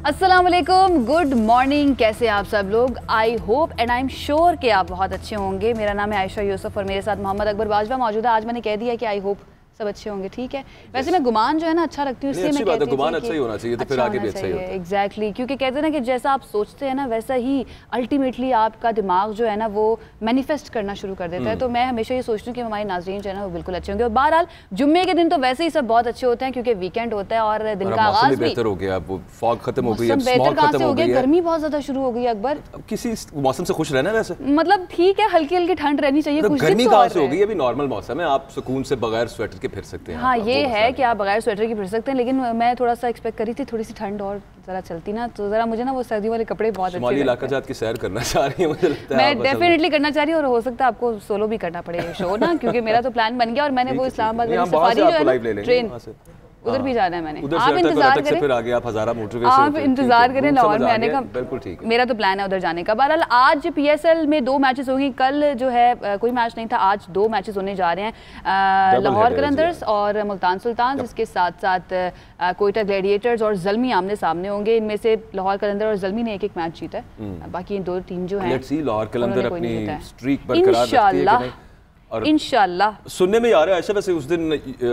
अस्सलाम वालेकुम, good morning. कैसे आप सब लोग? I hope and I am sure कि आप बहुत अच्छे होंगे। मेरा नाम है आयशा यूसुफ और मेरे साथ मोहम्मद अकबर बाजवा मौजूद है। आज मैंने कह दिया कि आई होप सब अच्छे होंगे, ठीक है। वैसे मैं गुमान जो है ना अच्छा रखती हूँ, इसलिए मैं कहती हूँ गुमान अच्छा ही होना चाहिए, तो फिर आगे भी अच्छा ही होता है। एग्जैक्टली, क्योंकि कहते हैं ना कि जैसा आप सोचते हैं ना वैसा ही अल्टीमेटली आपका दिमाग जो है ना वो मैनिफेस्ट करना शुरू कर देता है। तो मैं हमेशा ये सोचती हूँ कि हमारे नाज़रीन जो है ना वो बिल्कुल अच्छे होंगे। और बहरहाल जुम्मे के दिन तो वैसे ही सब बहुत अच्छे होते हैं क्योंकि वीकेंड होता है और दिन का आगाज भी बेहतर हो गया। फॉग खत्म हो गई, बेहतर कहाँ से हो गया, गर्मी बहुत ज्यादा शुरू हो गई अकबर। किसी मौसम से खुश रहना है वैसे, मतलब ठीक है, हल्की हल्की ठंड रहनी चाहिए। कुछ गर्मी कहाँ से हो गई, अभी नॉर्मल मौसम है, आप सुकून से बगैर स्वेटर के फिर सकते हैं। हाँ ये है कि आप बगैर स्वेटर के फिर सकते हैं, लेकिन मैं थोड़ा सा एक्सपेक्ट करी थी थोड़ी सी ठंड और जरा चलती ना, तो जरा मुझे ना वो सर्दी वाले कपड़े बहुत अच्छे लगते हैं। इलाका जात की सैर करना चाह रही है, मुझे लगता है मैं डेफिनेटली करना चाह रही हूँ और हो सकता है आपको सोलो भी करना पड़ेगा शो ना, क्योंकि मेरा तो प्लान बन गया और मैंने वो इस्लामाबाद वाली सफारी जो है ना ट्रेन उधर भी जाना है मैंने। आप इंतजार करें, फिर आगे आप हज़ारा मोटरवे से आप इंतजार करें लाहौर में आने का। बिल्कुल ठीक है, मेरा तो प्लान है उधर जाने का। बहरहाल आज पीएसएल में 2 मैचेस होंगे। कल जो है कोई मैच नहीं था, आज 2 मैचेस होने जा रहे हैं। लाहौर कलंदर्स और मुल्तान सुल्तान, इसके साथ साथ कोयटा ग्लैडिएटर्स और ज़ल्मी आमने सामने होंगे। इनमें से लाहौर कलंदर और ज़ल्मी ने एक मैच जीता है, बाकी 2 टीम जो है लाहौर कलंदर अपनी स्ट्रीक बरकरार रखती है और इंशाल्लाह। सुनने में आ रहा है ऐसा, वैसे उस दिन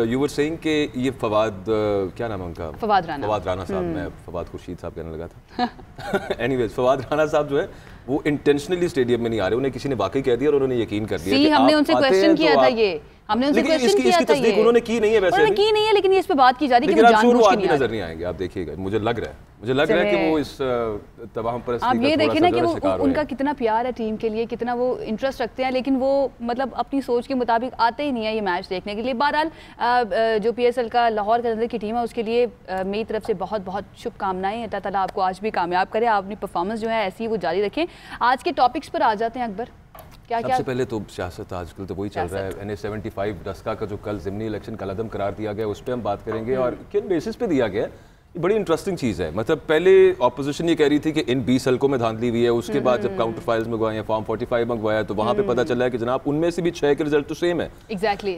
यू वर सेइंग कि ये फवाद क्या नाम है उनका, फवाद राना साहब, मैं फवाद खुर्शीद साहब कहने लगा था। एनीवेज फवाद राना साहब जो है वो इंटेंशनली स्टेडियम में नहीं आ रहे, उन्हें किसी ने वाकई कह दिया और उन्होंने यकीन कर दिया कि हमने उनसे क्वेश्चन किया था, ये हमने उनसे क्वेश्चन किया था, तस्दीक उन्होंने की नहीं है, वैसे उन्होंने की नहीं है, लेकिन इस पे बात की जा रही है कि वो जानबूझ के नहीं नजर नहीं आएंगे। आप देखिएगा, मुझे लग रहा है कि वो इस तमाम परस्ती आप ये देखें ना कि वो उनका कितना प्यार है टीम के लिए, कितना वो इंटरेस्ट रखते हैं, लेकिन वो मतलब अपनी सोच के मुताबिक आते ही नहीं है ये मैच देखने के लिए। बहरहाल जो पीएसएल का लाहौर कलंदर की टीम है उसके लिए मेरी तरफ से बहुत बहुत शुभकामनाएं। अल्लाह ताला आपको आज भी कामयाब करे, आप अपनी परफॉर्मेंस जो है ऐसी ही वो जारी रखें। आज के टॉपिक्स पर आ जाते हैं अकबर। सबसे पहले तो सियासत आजकल तो वही चल रहा है। NA-75 डस्का का जो कल ज़िमनी इलेक्शन कलअदम करार दिया गया, उस पर हम बात करेंगे और किन बेसिस पे दिया गया। ये बड़ी इंटरेस्टिंग चीज़ है। मतलब पहले ऑपोजिशन ये कह रही थी कि इन 20 हल्कों में धांधली हुई है, उसके बाद जब काउंटर फाइल्स मंगवाए हैं, फॉर्म 45 मंगवाया, तो वहाँ पे पता चला है कि जनाब उनमें से भी 6 के रिजल्ट तो सेम है,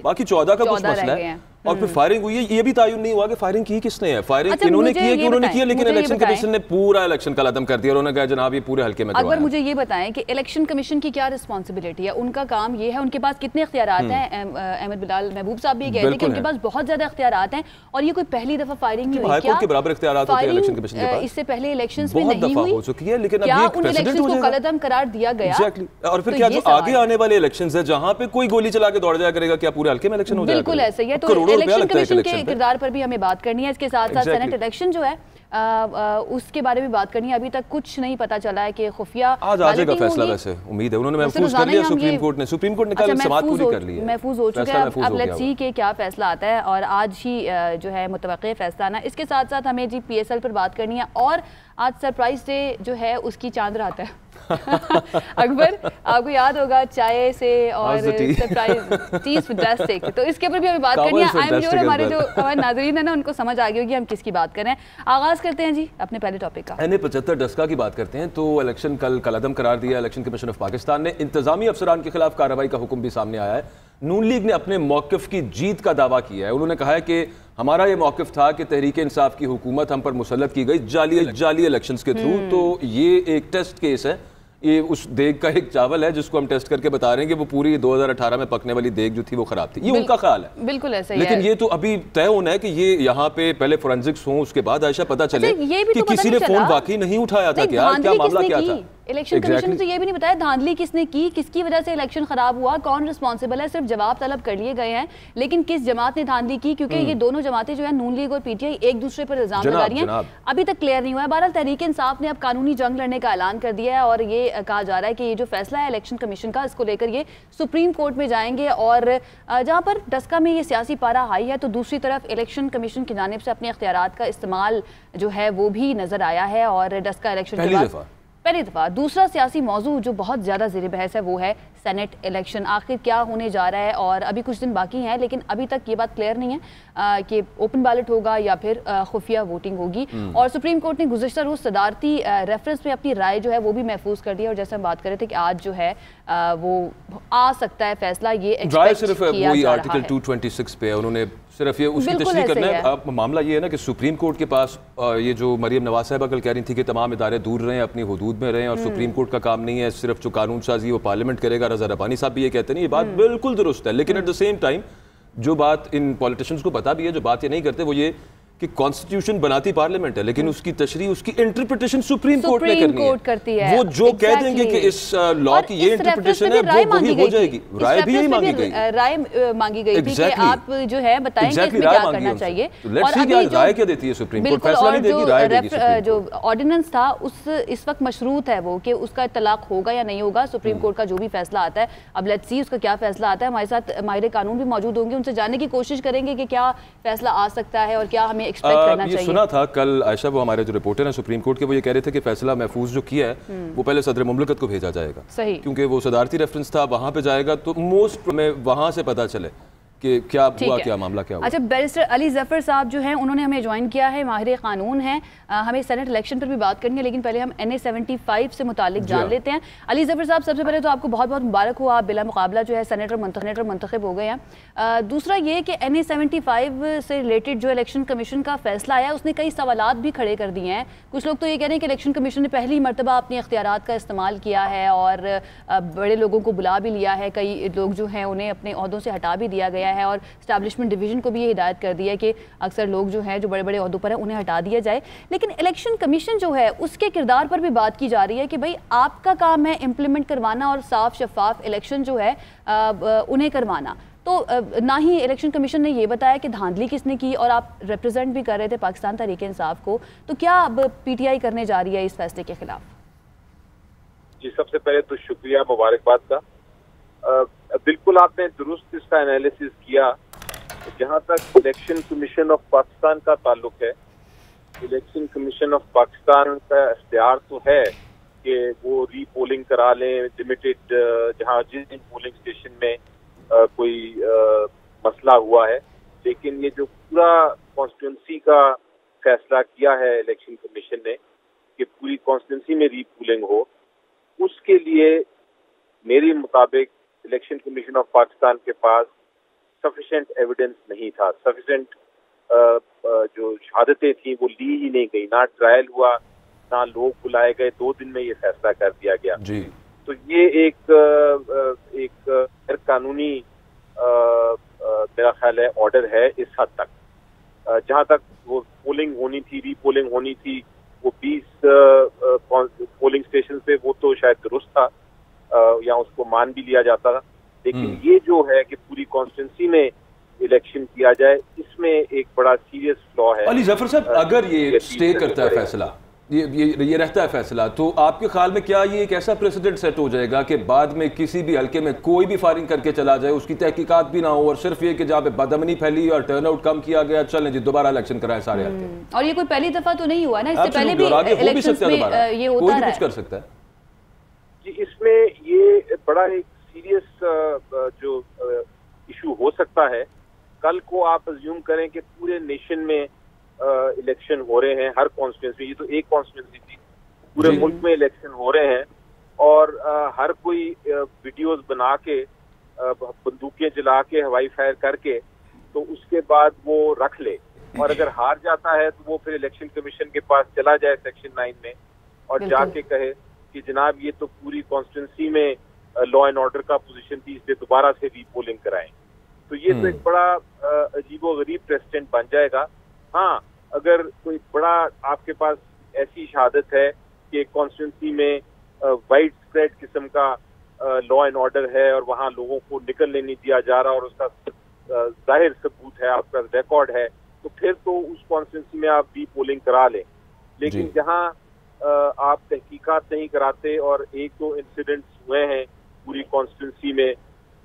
बाकी 14 का कुछ मसला है। और फिर फायरिंग हुई है, ये भी तायुन नहीं हुआ कि फायरिंग की किसने है। फायरिंग इन्होंने की है कि उन्होंने की है, लेकिन इलेक्शन कमीशन ने पूरा इलेक्शन का खत्म कर दिया और उन्होंने कहा जनाब ये पूरे हल्के में। अकबर मुझे ये बताएं कि इलेक्शन कमीशन की क्या रिस्पांसिबिलिटी है, उनका काम ये है, उनके पास कितने इख्तियारात हैं? अहमद बिलाल महबूब साहब भी कहते हैं कि उनके पास बहुत ज्यादा इख्तियारात हैं और ये कोई पहली दफा फायरिंग नहीं हुई। क्या के बराबर इख्तियारात होते हैं इलेक्शन कमीशन के पास? इससे पहले इलेक्शंस में नहीं हुई हो चुकी है, लेकिन क्या उन इलेक्शंस को कलअदम करार दिया गया? और फिर क्या जो आगे आने वाले इलेक्शंस है जहां पे कोई गोली चला के दौड़ जाया करेगा, क्या पूरे हल्के में इलेक्शन हो जाएगा? बिल्कुल ऐसा ही है। तो इलेक्शन कमीशन के किरदार पर भी हमें बात करनी है। इसके साथ साथ सेनेट इलेक्शन जो है उसके बारे में बात करनी है। अभी तक कुछ नहीं पता चला है कि खुफिया आज आ जाएगा फैसला, वैसे उम्मीद है। उन्होंने महफूज कर लिया सुप्रीम कोर्ट ने कल समाअत पूरी कर ली है, महफूज हो चुका है। अब लेट्स सी कि क्या फैसला आता है और आज ही जो है मुतवक्किल फैसला आना। इसके साथ साथ हमें जी पीएसएल पर बात करनी है और आज सरप्राइज डे जो है उसकी चांद रात है। अकबर आपको याद होगा चाय से और सरप्राइज चीज फैंटास्टिक, तो इसके ऊपर भी हमें बात करनी है। आई एम श्योर हमारे जो हमारे नाज़रीन है ना उनको समझ आ गई होगी हम किसकी बात कर रहे हैं। आगाज करते हैं जी अपने पहले टॉपिक का। NA-75 डस्का की बात करते हैं। तो इलेक्शन कल कलअदम करार दिया इलेक्शन कमीशन ऑफ पाकिस्तान ने। इंतजामी अफसरान के खिलाफ कार्रवाई का हुक्म भी सामने आया है। नून लीग ने अपने मौक़िफ़ की जीत का दावा किया है। उन्होंने कहा है कि हमारा ये मौक़िफ़ था कि तहरीक इंसाफ की हुकूमत हम पर मुसल्लत की गई जाली इलेक्शंस के थ्रू। तो ये एक टेस्ट केस है, ये उस देग का एक चावल है जिसको हम टेस्ट करके बता रहे हैं कि वो पूरी 2018 में पकने वाली देग जो थी वो खराब थी। ये उनका ख्याल है, बिल्कुल ऐसा ही लेकिन ये तो अभी तय होना है कि ये यहाँ पे पहले फोरेंसिक्स हो, उसके बाद आयशा पता चले कि किसी ने फोन वाकई नहीं उठाया था, क्या मामला क्या था। इलेक्शन कमीशन ने तो ये भी नहीं बताया धांधली किसने की, किसकी वजह से इलेक्शन खराब हुआ, कौन रिस्पॉन्सिबल है। सिर्फ जवाब तलब कर लिए गए हैं, लेकिन किस जमात ने धांधली की, क्योंकि ये दोनों जमातें जो है नून लीग और पीटीआई एक दूसरे पर इल्जाम लगा रही हैं, अभी तक क्लियर नहीं हुआ है। बहरहाल तहरीक इंसाफ ने अब कानूनी जंग लड़ने का ऐलान कर दिया है और ये कहा जा रहा है कि ये जो फैसला है इलेक्शन कमीशन का, इसको लेकर ये सुप्रीम कोर्ट में जाएंगे। और जहाँ पर डस्का में ये सियासी पारा हाई है, तो दूसरी तरफ इलेक्शन कमीशन की जानिब से अपने इख्तियारात का इस्तेमाल जो है वो भी नजर आया है। और डस्का इलेक्शन के बाद पहली दफा दूसरा सियासी मौजू जो बहुत ज़्यादा ज़ेर बहस है वो है सेनेट इलेक्शन। आखिर क्या होने जा रहा है, और अभी कुछ दिन बाकी हैं, लेकिन अभी तक ये बात क्लियर नहीं है कि ओपन बैलेट होगा या फिर खुफिया वोटिंग होगी। और सुप्रीम कोर्ट ने गुज़श्ता रोज़ सदारती रेफरेंस में अपनी राय जो है वो भी महफूज कर दी। और जैसे हम बात कर रहे थे कि आज जो है वो आ सकता है फैसला, ये राय सिर्फ वही आर्टिकल 226 पे उन्होंने सिर्फ ये उसकी तशरीह करना है। अब मामला ये है ना कि सुप्रीम कोर्ट के पास ये जो मरियम नवाज साहिबा कल कह रही थी कि तमाम इदारे दूर रहें, अपनी हुदूद में रहें, और सुप्रीम कोर्ट का काम नहीं है, सिर्फ जो कानून साजी वो पार्लियामेंट करेगा। रजा रब्बानी साहब भी ये कहते हैं, ये बात बिल्कुल दुरुस्त है, लेकिन एट द सेम टाइम जो बात इन पॉलिटिशियंस को पता भी है, जो बात ये नहीं करते, वो ये कि कॉन्स्टिट्यूशन बनाती पार्लियामेंट है, लेकिन उसकी तशरीह, उसकी इंटरप्रिटेशन सुप्रीम कोर्ट ने करनी है। वो जो कह देंगे कि इस लॉ की ये इंटरप्रिटेशन है, वो वही हो जाएगी। राय भी मांगी गई, राय मांगी गई थी कि आप जो है बताएंगे इसमें क्या करना चाहिए। और राय क्या देती है सुप्रीम कोर्ट? फैसला नहीं देगी, राय देगी। जो ऑर्डिनेंस था उस इस वक्त मशरूत है वो कि उसका तलाक होगा या नहीं होगा। सुप्रीम कोर्ट का जो भी फैसला आता है, अब लेट्स सी उसका क्या फैसला आता है। हमारे साथ माहिर कानून भी मौजूद होंगे, उनसे जानने की कोशिश करेंगे कि क्या फैसला आ सकता है और क्या हमें एक्सपेक्ट करना चाहिए। सुना था कल आयशा, वो हमारे जो रिपोर्टर हैं सुप्रीम कोर्ट के, वो ये कह रहे थे कि फैसला महफूज जो किया है वो पहले सदर मुमलकत को भेजा जाएगा, सही, क्योंकि वो सदारती रेफरेंस था, वहां पे जाएगा तो मोस्ट में वहां से पता चले कि क्या हुआ, क्या मामला क्या हुआ। अच्छा, बैरिस्टर अली जफर साहब जो हैं उन्होंने हमें ज्वाइन किया है, माहिर कानून हैं, हमें सेनेट इलेक्शन पर भी बात करनी है, लेकिन पहले हम NA-75 से मुतालिक जान लेते हैं। अली जफर साहब, सबसे पहले तो आपको बहुत बहुत मुबारक हो, आप बिला मुकाबला जो है सेनेटर मुंतखब हो गए हैं। दूसरा ये कि NA-75 से रिलेटेड जो इलेक्शन कमीशन का फैसला आया उसने कई सवालात भी खड़े कर दिए हैं। कुछ लोग तो ये कह रहे हैं कि इलेक्शन कमीशन ने पहली मरतबा अपने इख्तियारात का इस्तेमाल किया है और बड़े लोगों को बुला भी लिया है, कई लोग जो हैं उन्हें अपने ओहदों से हटा भी दिया गया है, और एस्टैब्लिशमेंट डिवीजन को भी ये हिदायत कर दी है कि अक्सर लोग जो हैं जो बड़े बड़े ओहदों पर हैं उन्हें हटा दिया जाए। लेकिन इलेक्शन कमीशन जो है उसके किरदार पर भी बात की जा रही है कि भाई आपका काम है इम्प्लीमेंट करवाना और साफ शफाफ इलेक्शन जो है उन्हें करवाना। तो ना ही इलेक्शन कमीशन ने ये बताया कि धांधली किसने की, और आप रिप्रेजेंट भी कर रहे थे पाकिस्तान तहरीक इंसाफ को, तो क्या अब PTI करने जा रही है इस फैसले के खिलाफ? जी, सबसे पहले तो शुक्रिया मुबारकबाद का। बिल्कुल आपने दुरुस्त इसका एनालिसिस किया। जहां तक इलेक्शन कमीशन ऑफ पाकिस्तान का ताल्लुक है, इलेक्शन कमीशन ऑफ पाकिस्तान का इख्तियार तो है कि वो रीपोलिंग करा लें लिमिटेड जहां जिस पोलिंग स्टेशन में कोई मसला हुआ है, लेकिन ये जो पूरा कॉन्स्टिट्यूंसी का फैसला किया है इलेक्शन कमीशन ने कि पूरी कॉन्स्टिट्यूंसी में रीपोलिंग हो, उसके लिए मेरे मुताबिक इलेक्शन कमीशन ऑफ पाकिस्तान के पास सफिशिएंट एविडेंस नहीं था। सफिशिएंट जो शहादतें थी वो ली ही नहीं गई, ना ट्रायल हुआ, ना लोग बुलाए गए, 2 दिन में ये फैसला कर दिया गया जी। तो ये एक गैर कानूनी मेरा ख्याल है ऑर्डर है इस हद तक। जहां तक वो पोलिंग होनी थी, रीपोलिंग होनी थी, वो 20 पोलिंग स्टेशन पे, वो तो शायद दुरुस्त था या उसको मान भी लिया जाता था, लेकिन ये जो है कि पूरी कॉन्स्टिट्यूंसी में इलेक्शन किया जाए, इसमें एक बड़ा सीरियस फ्लॉ है। अली जफर साहब, अगर ये स्टे करता है फैसला, ये रहता है फैसला, तो आपके ख्याल में क्या ये एक ऐसा प्रेसिडेंट सेट हो जाएगा कि बाद में किसी भी हल्के में कोई भी फायरिंग करके चला जाए, उसकी तहकीकात भी ना हो, और सिर्फ ये कि जहाँ पे बदअमनी फैली और टर्नआउट कम किया गया, चलें जी दोबारा इलेक्शन कराएं सारे हल्के? और ये कोई पहली दफा तो नहीं हुआ ना, इससे पहले भी इलेक्शंस में ये होता रहा है, कुछ कर सकता है जी। इसमें ये बड़ा एक सीरियस जो इशू हो सकता है। कल को आप अज्यूम करें कि पूरे नेशन में इलेक्शन हो रहे हैं, हर कॉन्स्टिट्यूंसी, ये तो एक कॉन्स्टिट्यूंसी थी, पूरे मुल्क में इलेक्शन हो रहे हैं, और हर कोई वीडियोस बना के बंदूकें जला के हवाई फायर करके तो उसके बाद वो रख ले, और अगर हार जाता है तो वो फिर इलेक्शन कमीशन के पास चला जाए सेक्शन 9 में और जाके कहे कि जनाब ये तो पूरी कॉन्स्टिट्यूंसी में लॉ एंड ऑर्डर का पोजीशन थी, इसलिए दोबारा से रीपोलिंग कराएं। तो ये तो एक बड़ा अजीबोगरीब प्रेसिडेंट बन जाएगा। हाँ, अगर कोई बड़ा आपके पास ऐसी शहादत है कि कॉन्स्टिट्यूंसी में वाइड स्प्रेड किस्म का लॉ एंड ऑर्डर है और वहाँ लोगों को निकलने नहीं दिया जा रहा और उसका जाहिर सबूत है, आपका रिकॉर्ड है, तो फिर तो उस कॉन्स्टिट्यूंसी में आप रीपोलिंग करा लें। लेकिन जहाँ आप तहकीकात नहीं कराते और 1-2 इंसिडेंट्स हुए हैं पूरी कॉन्स्टिट्यूंसी में,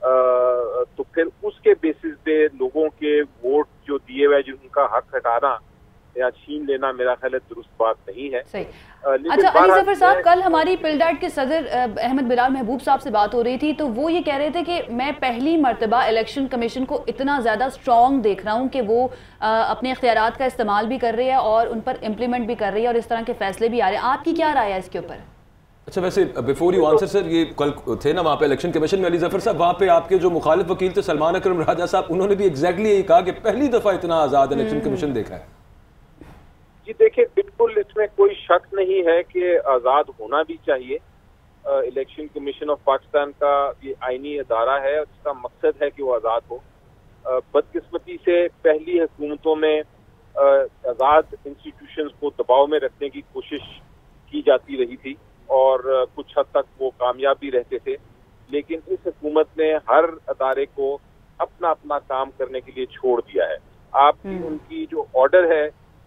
तो फिर उसके बेसिस पे लोगों के वोट जो दिए हुए जिनका हक हटाना या छीन लेना मेरा ख्याल दुरुस्त बात नहीं है। सही। अच्छा अली जफर साहब, कल हमारी पिलडाट के सदर अहमद बिलाल महबूब साहब से बात हो रही थी, तो वो ये कह रहे थे कि मैं पहली मर्तबा इलेक्शन कमीशन को इतना ज़्यादा स्ट्रॉन्ग देख रहा हूँ कि वो अपने इख्तियारात का इस्तेमाल भी कर रही है और उन पर इम्प्लीमेंट भी कर रही है और इस तरह के फैसले भी आ रहे हैं। आपकी क्या राय है इसके ऊपर? अच्छा, वैसे बिफोर यू आंसर सर, ये कल थे ना वहाँ पे इलेक्शन कमीशन में अली जफर साहब, वहाँ पे आपके जो मुखालिफ वकील थे सलमान अकरम राजा साहब, उन्होंने भी एग्जैक्टली यही कहा कि पहली दफा इतना आजाद इलेक्शन कमीशन देखा है। जी देखिए, बिल्कुल इसमें कोई शक नहीं है कि आजाद होना भी चाहिए। इलेक्शन कमीशन ऑफ पाकिस्तान का ये आईनी अदारा है और इसका मकसद है कि वो आजाद हो। बदकिस्मती से पहली हुकूमतों में आजाद इंस्टीट्यूशंस को दबाव में रखने की कोशिश की जाती रही थी और कुछ हद तक वो कामयाब भी रहते थे, लेकिन इस हुकूमत ने हर अदारे को अपना अपना काम करने के लिए छोड़ दिया है। आपकी उनकी जो ऑर्डर है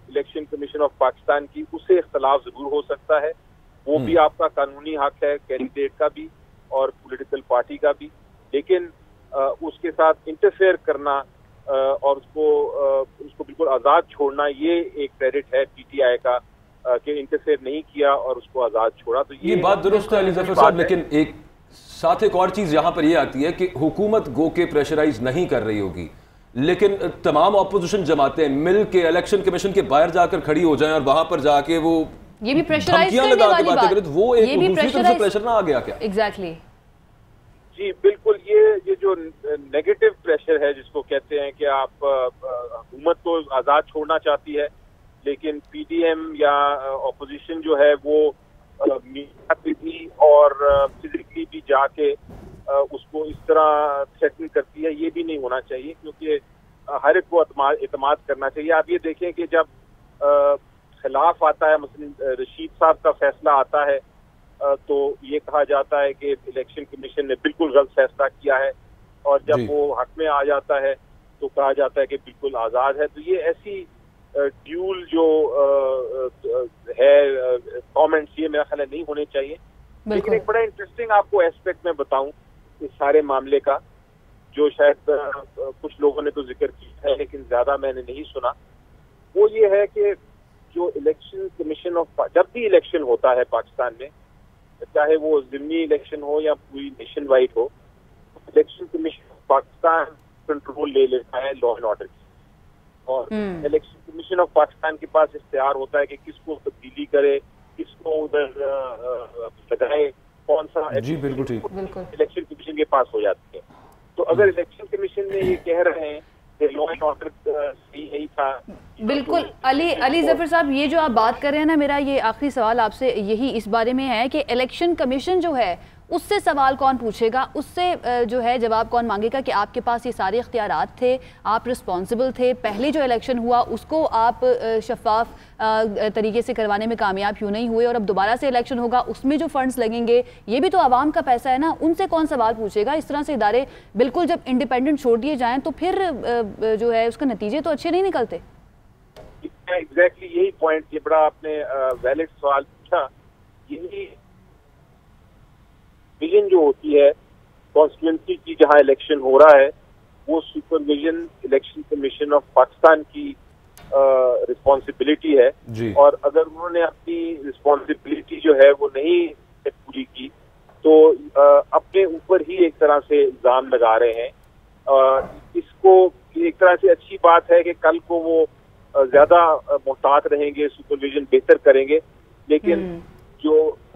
इलेक्शन कमीशन ऑफ पाकिस्तान की, उससे इख्तलाफ जरूर हो सकता है, वो भी आपका कानूनी हक है कैंडिडेट का भी और पॉलिटिकल पार्टी का भी, लेकिन उसके साथ इंटरफेयर करना और उसको बिल्कुल आज़ाद छोड़ना, ये एक क्रेडिट है पीटीआई का कि इंटरफेयर नहीं किया और उसको आज़ाद छोड़ा। तो ये बात दुरुस्त है अली जफर साहब, लेकिन एक साथ एक और चीज यहाँ पर ये आती है कि हुकूमत गो के प्रेशराइज नहीं कर रही होगी, लेकिन तमाम ऑपोजिशन जमातें मिल के इलेक्शन कमीशन के बाहर जाकर खड़ी हो जाएं और वहां पर जाके वो ये भी प्रेशराइज करने वाली बात करें, तो वो एक दूसरी तरफ से प्रेशर ना आ गया क्या? एग्जैक्टली जी बिल्कुल, ये जो नेगेटिव प्रेशर है जिसको कहते हैं कि आप हुकूमत को आज़ाद छोड़ना चाहती है, लेकिन पीडीएम या ऑपोजिशन जो है वो मीडिया पे भी और फिजिकली भी जाके उसको इस तरह थ्रेटन करती है। ये भी नहीं होना चाहिए, क्योंकि हर एक को एतमाद करना चाहिए। आप ये देखें कि जब खिलाफ आता है, मसलन रशीद साहब का फैसला आता है, तो ये कहा जाता है कि इलेक्शन कमीशन ने बिल्कुल गलत फैसला किया है, और जब वो हक में आ जाता है तो कहा जाता है कि बिल्कुल आज़ाद है। तो ये ऐसी ड्यूल जो है कमेंट्स, ये मेरा ख्याल है नहीं होने चाहिए। लेकिन एक बड़ा इंटरेस्टिंग आपको एस्पेक्ट मैं बताऊं इस सारे मामले का, जो शायद कुछ लोगों ने तो जिक्र किया है लेकिन ज्यादा मैंने नहीं सुना, वो ये है कि जो इलेक्शन कमीशन ऑफ, जब भी इलेक्शन होता है पाकिस्तान में, चाहे वो ज़िमनी इलेक्शन हो या पूरी नेशन वाइड हो, election commission of Pakistan control ले लेता है लॉ एंड ऑर्डर की, और इलेक्शन कमीशन ऑफ पाकिस्तान के पास इख्तियार होता है कि किसको तब्दीली करे, किसको उधर लगाए, कौन सा। जी बिल्कुल ठीक, इलेक्शन कमीशन के पास हो जाती है। तो अगर इलेक्शन कमीशन में ये कह रहे हैं कि लॉ एंड ऑर्डर सही नहीं था, बिल्कुल। अली जफर साहब, ये जो आप बात कर रहे हैं ना, मेरा ये आखिरी सवाल आपसे यही इस बारे में है कि इलेक्शन कमीशन जो है उससे सवाल कौन पूछेगा, उससे जो है जवाब कौन मांगेगा कि आपके पास ये सारे इख्तियारात थे, आप रिस्पॉन्सिबल थे, पहले जो इलेक्शन हुआ उसको आप शफाफ तरीके से करवाने में कामयाब क्यों नहीं हुए, और अब दोबारा से इलेक्शन होगा उसमें जो फंड्स लगेंगे ये भी तो आवाम का पैसा है ना, उनसे कौन सवाल पूछेगा? इस तरह से इदारे बिल्कुल जब इंडिपेंडेंट छोड़ दिए जाएँ तो फिर जो है उसके नतीजे तो अच्छे नहीं निकलते। एग्जैक्टली यही पॉइंट, ये बड़ा आपने वैलिड सवाल पूछा। यही विजन जो होती है कॉन्स्टिट्यूंसी की जहां इलेक्शन हो रहा है, वो supervision election commission of Pakistan की रिस्पॉन्सिबिलिटी है, और अगर उन्होंने अपनी रिस्पॉन्सिबिलिटी जो है वो नहीं पूरी की तो अपने ऊपर ही एक तरह से इल्जाम लगा रहे हैं। इसको एक तरह से अच्छी बात है कि कल को वो ज्यादा मोहतात रहेंगे, सुपरविजन बेहतर करेंगे, लेकिन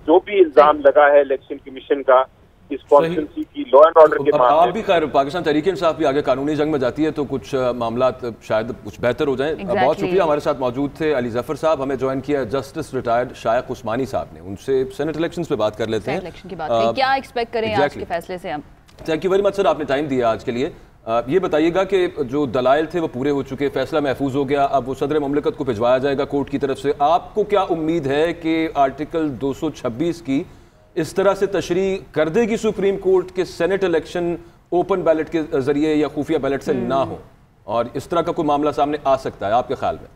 जो भी इल्जाम लगा है इलेक्शन कमीशन का इस कॉन्स्टिट्यूंसी की लॉ एंड ऑर्डर के मामले में, आप भी खैर पाकिस्तान तहरीक इंसाफ भी आगे कानूनी जंग में जाती है तो कुछ मामला शायद कुछ बेहतर हो जाए। बहुत शुक्रिया, हमारे साथ मौजूद थे अली जफर साहब। हमें ज्वाइन किया जस्टिस रिटायर्ड शायक उस्मानी साहब ने, उनसे सेनेट इलेक्शंस पे बात कर लेते हैं। इलेक्शन की बात क्या एक्सपेक्ट करें आज के फैसले से हम? Thank you very much sir, आपने टाइम दिया आज के लिए। ये बताइएगा कि जो दलाइल थे वो पूरे हो चुके, फैसला महफूज हो गया, अब वो सदर मुमलिकत को भिजवाया जाएगा कोर्ट की तरफ से। आपको क्या उम्मीद है कि आर्टिकल 226 की इस तरह से तशरीह कर देगी सुप्रीम कोर्ट के सेनेट इलेक्शन ओपन बैलेट के जरिए या खुफिया बैलेट से ना हो, और इस तरह का कोई मामला सामने आ सकता है आपके ख्याल में?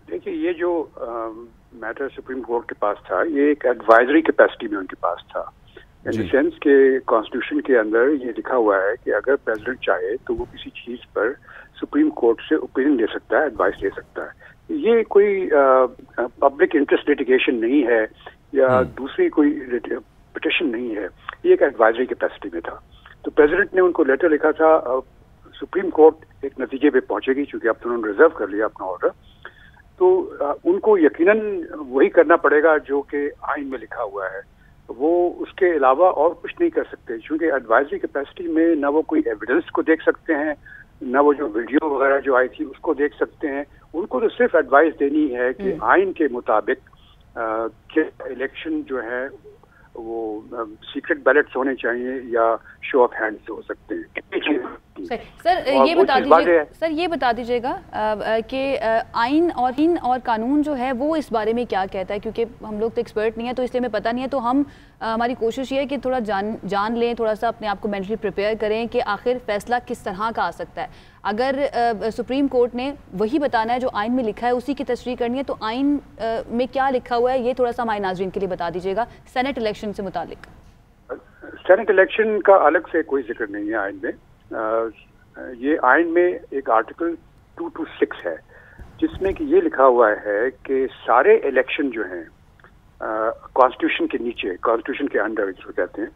देखिए, ये जो मैटर सुप्रीम कोर्ट के पास था, ये एक एडवाइजरी कैपेसिटी में उनके पास था, इन द सेंस के कॉन्स्टिट्यूशन के अंदर ये लिखा हुआ है कि अगर प्रेसिडेंट चाहे तो वो किसी चीज पर सुप्रीम कोर्ट से ओपिनियन ले सकता है, एडवाइस ले सकता है। ये कोई पब्लिक इंटरेस्ट लिटिगेशन नहीं है या दूसरी कोई पिटिशन नहीं है, ये एक एडवाइजरी कैपेसिटी में था। तो प्रेसिडेंट ने उनको लेटर लिखा था, सुप्रीम कोर्ट एक नतीजे पे पहुंचेगी, चूंकि अब तो उन्होंने रिजर्व कर लिया अपना ऑर्डर, तो उनको यकीनन वही करना पड़ेगा जो कि आइन में लिखा हुआ है। वो उसके अलावा और कुछ नहीं कर सकते, क्योंकि एडवाइजरी कैपेसिटी में ना वो कोई एविडेंस को देख सकते हैं, ना वो जो वीडियो वगैरह जो आई थी उसको देख सकते हैं। उनको तो सिर्फ एडवाइस देनी है कि आइन के मुताबिक क्या इलेक्शन जो है वो सीक्रेट बैलेट्स होने चाहिए या शो ऑफ हैंड्स हो सकते हैं। सर ये बता दीजिएगा कि आइन और कानून जो है वो इस बारे में क्या कहता है, क्योंकि हम लोग तो एक्सपर्ट नहीं है तो इसलिए हमें पता नहीं है, तो हम हमारी कोशिश ये है कि थोड़ा जान लें, थोड़ा सा अपने आप को मेंटली प्रिपेयर करें कि आखिर फैसला किस तरह का आ सकता है। अगर सुप्रीम कोर्ट ने वही बताना है जो आइन में लिखा है, उसी की तशरीह करनी है, तो आइन में क्या लिखा हुआ है ये थोड़ा सा हमारे नाज़रीन के लिए बता दीजिएगा सेनेट इलेक्शन से मुतालिक। सेनेट इलेक्शन का अलग से कोई जिक्र नहीं है आइन में। ये आइन में एक आर्टिकल 226 है जिसमें कि ये लिखा हुआ है कि सारे इलेक्शन जो हैं कॉन्स्टिट्यूशन के नीचे, कॉन्स्टिट्यूशन के अंडर जो कहते हैं,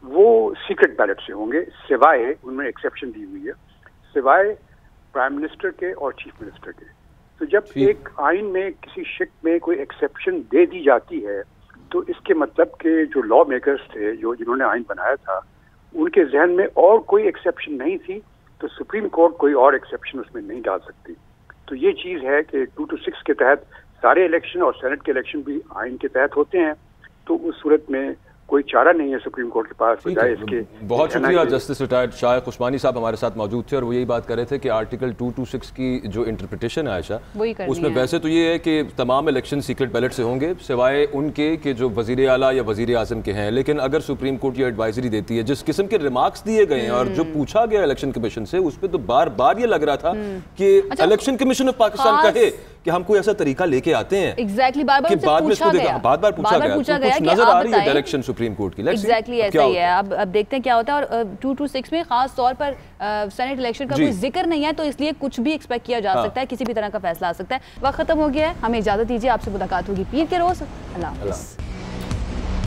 वो सीक्रेट बैलेट से होंगे, सिवाय उनमें एक्सेप्शन दी हुई है, सिवाय प्राइम मिनिस्टर के और चीफ मिनिस्टर के। तो जब एक आइन में किसी शिक में कोई एक्सेप्शन दे दी जाती है तो इसके मतलब के जो लॉ मेकर्स थे, जो जिन्होंने आइन बनाया था, उनके जहन में और कोई एक्सेप्शन नहीं थी, तो सुप्रीम कोर्ट कोई और एक्सेप्शन उसमें नहीं डाल सकती। तो ये चीज़ है कि 226 के तहत सारे इलेक्शन और सेनेट के इलेक्शन भी आइन के तहत होते हैं, तो उस सूरत में कोई चारा नहीं है सुप्रीम कोर्ट के पास बजाय इसके। बहुत शुक्रिया जस्टिस रिटायर्ड शायख उस्मानी साहब हमारे साथ मौजूद थे और वो यही बात कर रहे थे कि आर्टिकल 226 की जो इंटरप्रिटेशन है आयशा, उसमें वैसे तो ये है कि तमाम इलेक्शन सीक्रेट बैलेट से होंगे सिवाय उनके कि जो वजीर आला या वजीर आजम के हैं। लेकिन अगर सुप्रीम कोर्ट ये एडवाइजरी देती है, जिस किस्म के रिमार्क्स दिए गए हैं और जो पूछा गया इलेक्शन कमीशन से, उस पर तो बार बार ये लग रहा था कि इलेक्शन कमीशन ऑफ पाकिस्तान कहे कि हम कोई ऐसा तरीका लेके आते हैं एग्जैक्टली बार बार पूछा गया नजर आ रही है डायरेक्शन सुप्रीम कोर्ट की। एग्जैक्टली ऐसा ही है। अब देखते हैं क्या होता है। और 226 में खास तौर पर सेनेट इलेक्शन का कोई जिक्र नहीं है, तो इसलिए कुछ भी एक्सपेक्ट किया जा सकता है, किसी भी तरह का फैसला आ सकता है। वक्त खत्म हो गया है, हमें इजाजत दीजिए, आपसे मुलाकात होगी पीर के रोज। अल्लाह हाफ़िज़।